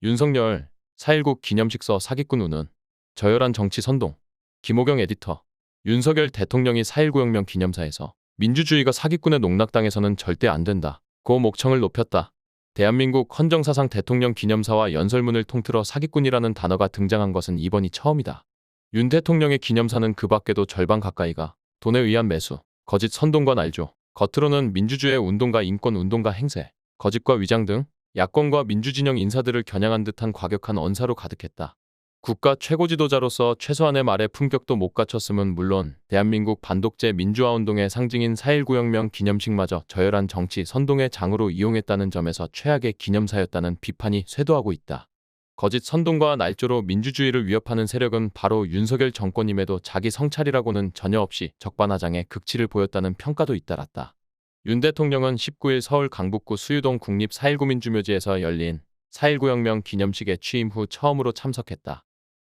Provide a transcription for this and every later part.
윤석열 4.19 기념식서 사기꾼 우는 저열한 정치 선동. 김호경 에디터. 윤석열 대통령이 4.19 혁명 기념사에서 민주주의가 사기꾼의 농락당해서는 절대 안 된다 고 목청을 높였다. 대한민국 헌정사상 대통령 기념사와 연설문을 통틀어 사기꾼이라는 단어가 등장한 것은 이번이 처음이다. 윤 대통령의 기념사는 그 밖에도 절반 가까이가 돈에 의한 매수, 거짓 선동과 날조, 겉으로는 민주주의 운동가 인권운동가 행세, 거짓과 위장 등 야권과 민주진영 인사들을 겨냥한 듯한 과격한 언사로 가득했다. 국가 최고 지도자로서 최소한의 말의 품격도 못 갖췄음은 물론 대한민국 반독재 민주화운동의 상징인 4.19 혁명 기념식마저 저열한 정치 선동의 장으로 이용했다는 점에서 최악의 기념사였다는 비판이 쇄도하고 있다. 거짓 선동과 날조로 민주주의를 위협하는 세력은 바로 윤석열 정권임에도 자기 성찰이라고는 전혀 없이 적반하장의 극치를 보였다는 평가도 잇따랐다. 윤 대통령은 19일 서울 강북구 수유동 국립 4.19 민주묘지에서 열린 4.19 혁명 기념식에 취임 후 처음으로 참석했다.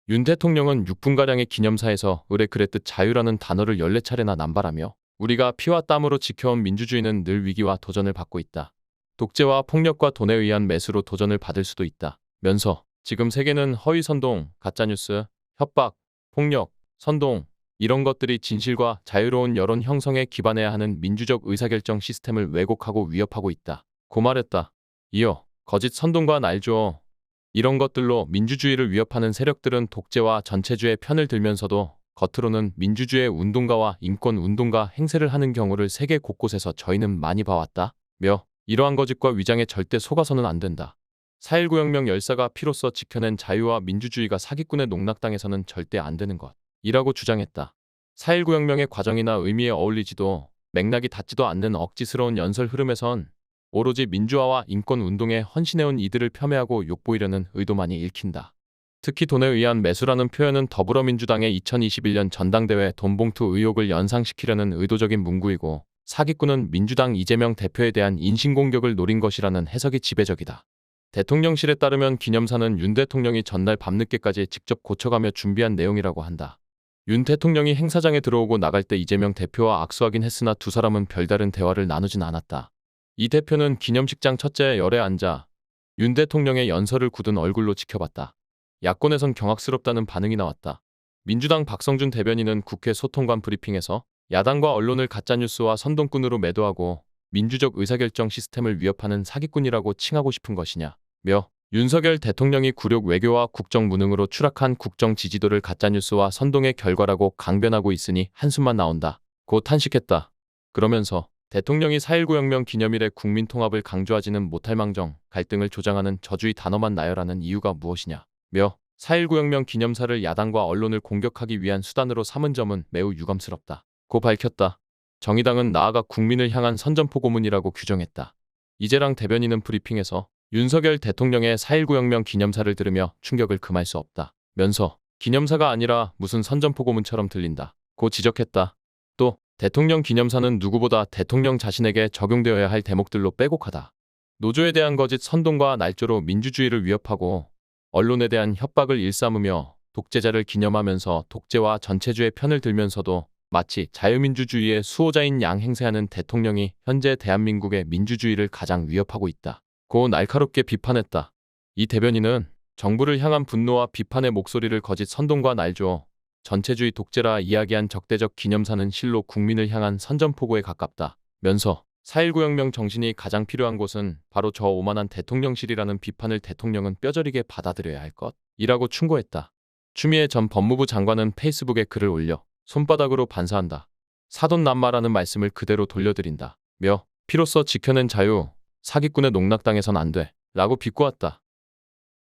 윤 대통령은 6분가량의 기념사에서 의례 그랬듯 자유라는 단어를 14차례나 남발하며 우리가 피와 땀으로 지켜온 민주주의는 늘 위기와 도전을 받고 있다. 독재와 폭력과 돈에 의한 매수로 도전을 받을 수도 있다. 면서 지금 세계는 허위선동, 가짜뉴스, 협박, 폭력, 선동 이런 것들이 진실과 자유로운 여론 형성에 기반해야 하는 민주적 의사결정 시스템을 왜곡하고 위협하고 있다 고 말했다. 이어 거짓 선동과 날조 이런 것들로 민주주의를 위협하는 세력들은 독재와 전체주의 편을 들면서도 겉으로는 민주주의 운동가와 인권운동가 행세를 하는 경우를 세계 곳곳에서 저희는 많이 봐왔다 며 이러한 거짓과 위장에 절대 속아서는 안 된다. 4.19 혁명 열사가 피로써 지켜낸 자유와 민주주의가 사기꾼의 농락당해서는 절대 안 되는 것 이라고 주장했다. 4.19 혁명의 과정이나 의미에 어울리지도 맥락이 닿지도 않는 억지스러운 연설 흐름에선 오로지 민주화와 인권운동에 헌신해온 이들을 폄훼하고 욕보이려는 의도만이 읽힌다. 특히 돈에 의한 매수라는 표현은 더불어민주당의 2021년 전당대회 돈봉투 의혹을 연상시키려는 의도적인 문구이고 사기꾼은 민주당 이재명 대표에 대한 인신공격을 노린 것이라는 해석이 지배적이다. 대통령실에 따르면 기념사는 윤 대통령이 전날 밤늦게까지 직접 고쳐가며 준비한 내용이라고 한다. 윤 대통령이 행사장에 들어오고 나갈 때 이재명 대표와 악수하긴 했으나 두 사람은 별다른 대화를 나누진 않았다. 이 대표는 기념식장 첫째 열에 앉아 윤 대통령의 연설을 굳은 얼굴로 지켜봤다. 야권에선 경악스럽다는 반응이 나왔다. 민주당 박성준 대변인은 국회 소통관 브리핑에서 야당과 언론을 가짜뉴스와 선동꾼으로 매도하고 민주적 의사결정 시스템을 위협하는 사기꾼이라고 칭하고 싶은 것이냐 며 윤석열 대통령이 굴욕 외교와 국정 무능으로 추락한 국정 지지도를 가짜뉴스와 선동의 결과라고 강변하고 있으니 한숨만 나온다 고 탄식했다. 그러면서 대통령이 4.19 혁명 기념일에 국민 통합을 강조하지는 못할 망정 갈등을 조장하는 저주의 단어만 나열하는 이유가 무엇이냐 며 4.19 혁명 기념사를 야당과 언론을 공격하기 위한 수단으로 삼은 점은 매우 유감스럽다 고 밝혔다. 정의당은 나아가 국민을 향한 선전포고문이라고 규정했다. 이재랑 대변인은 브리핑에서 윤석열 대통령의 4.19 혁명 기념사를 들으며 충격을 금할 수 없다 면서 기념사가 아니라 무슨 선전포고문처럼 들린다 고 지적했다. 또 대통령 기념사는 누구보다 대통령 자신에게 적용되어야 할 대목들로 빼곡하다. 노조에 대한 거짓 선동과 날조로 민주주의를 위협하고 언론에 대한 협박을 일삼으며 독재자를 기념하면서 독재와 전체주의 편을 들면서도 마치 자유민주주의의 수호자인 양 행세하는 대통령이 현재 대한민국의 민주주의를 가장 위협하고 있다 고 날카롭게 비판했다. 이 대변인은 정부를 향한 분노와 비판의 목소리를 거짓 선동과 날조, 전체주의 독재라 이야기한 적대적 기념사는 실로 국민을 향한 선전포고에 가깝다 면서 4.19 혁명 정신이 가장 필요한 곳은 바로 저 오만한 대통령실이라는 비판을 대통령은 뼈저리게 받아들여야 할 것이라고 충고했다. 추미애 전 법무부 장관은 페이스북에 글을 올려 손바닥으로 반사한다. 사돈남마라는 말씀을 그대로 돌려드린다 며 피로써 지켜낸 자유, 사기꾼의 농락당해선 안 돼 라고 비꼬았다.